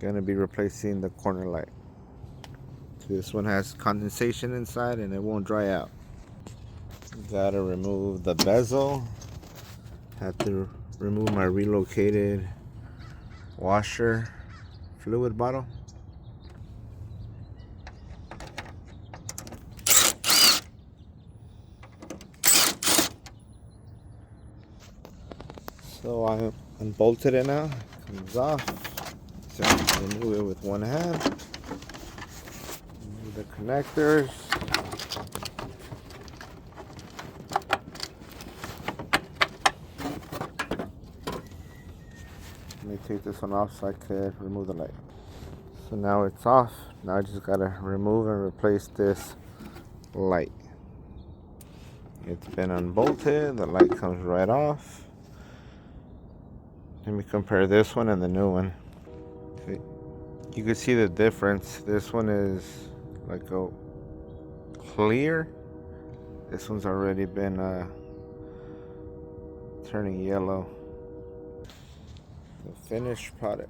Gonna be replacing the corner light. This one has condensation inside and it won't dry out. Gotta remove the bezel. Had to remove my relocated washer fluid bottle. So I unbolted it now. It comes off. So remove it with one hand. Remove the connectors. Let me take this one off so I could remove the light. So now it's off. Now I just gotta remove and replace this light. It's been unbolted. The light comes right off. Let me compare this one and the new one. See, you can see the difference. This one is like a clear. This one's already been turning yellow. The finished product.